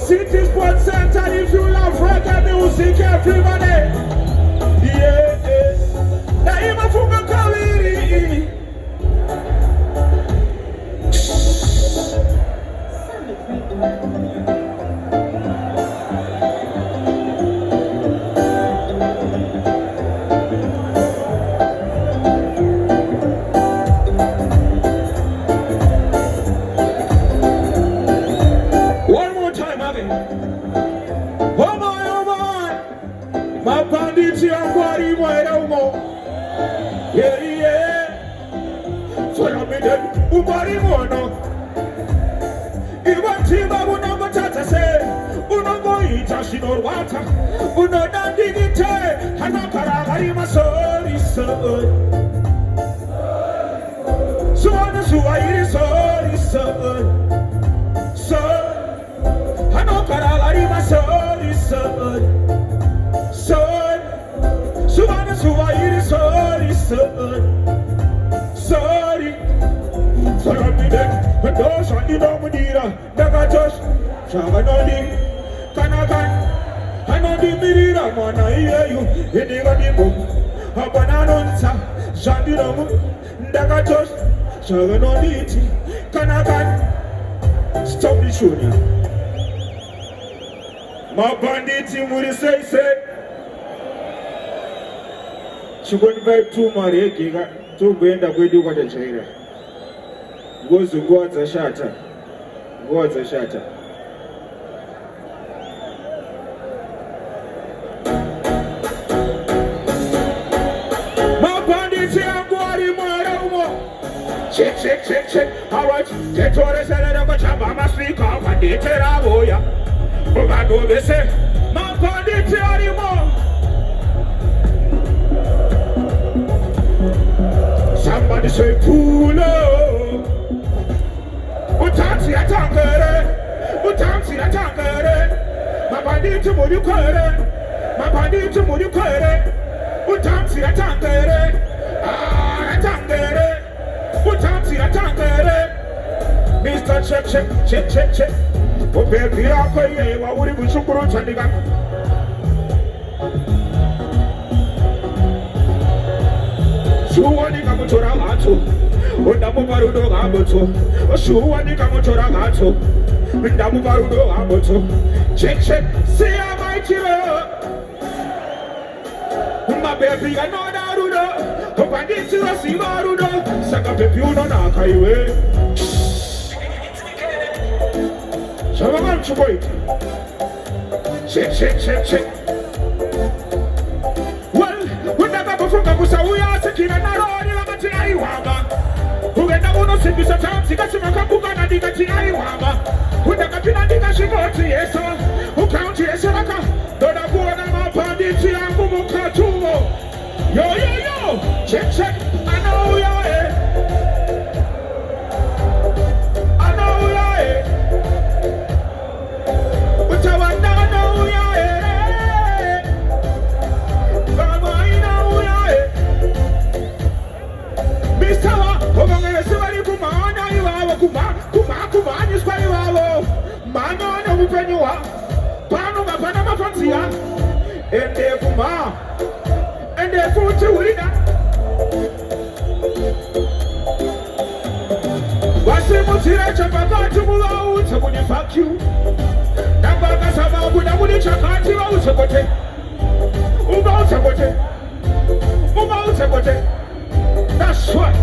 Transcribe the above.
City Sports Center, if you love reggae music, everybody. Yeah, now you must go Kawiri. Ubari mono Iwatima unongo tata se Unongo ita shinor wata Uno dandigite Hanakara harima sori sori Suwana suwairi sori sori Sori Hanakara harima sori sori Sori Suwana suwairi sori sori Sorry Follow me then, but those on the Domadira, Nagatos, Shaganoni, Kanagan, Hanodi Mirira, Mana, hear you, in the Radibo, Habananonsa, Shandiram, Nagatos, Shaganoni, Kanagan, stop the shooting. My bandit team will say, she went back to Maria, to bend up with you what a chair. Goes to God's a shatter. God's a shatter. My bandits here, Guari Maramo. Check. All right, get what I said about Chabama speak up and they tell Aboya. Obado, they say, my bandits here, somebody say, pull up. Utansi atangere, mabandi tumuri kore, utansi atangere, utansi atangere, Mr. Check, Obebi akoye wa uri bushukuru chandiga. Suwani kamutora atu. Ndamu barudo gamoto, Shuwani kamotora gato, Ndamu barudo gamoto. Check, see how my killer. My baby, I know that Rudo. Company to a Simarudo, Saka Pepuno Nakaiwe. Shaman to wait. Check. Well, when I go from Kabusa, we are taking another Iwama. Ugenda uno sibisa tansi kasima kakugana diga tina Iwama. Udaka pina diga shikoti yeso. Ukaunti yeso laka. Doda kuona mapanditi yangu mukatumo. Yo. Check. I know ya Utawanda I know ya Baba I know ya Mistawa, Obama Sibari Kumana, you are Kuma, you spell you are Mano, no Penua, Panama, Panama Fantia, and their Kuma, and their food to winner. What's the motivation about to move out? So when you fuck you, Nabaka Sama, I would check out you out of it. About it. That's what.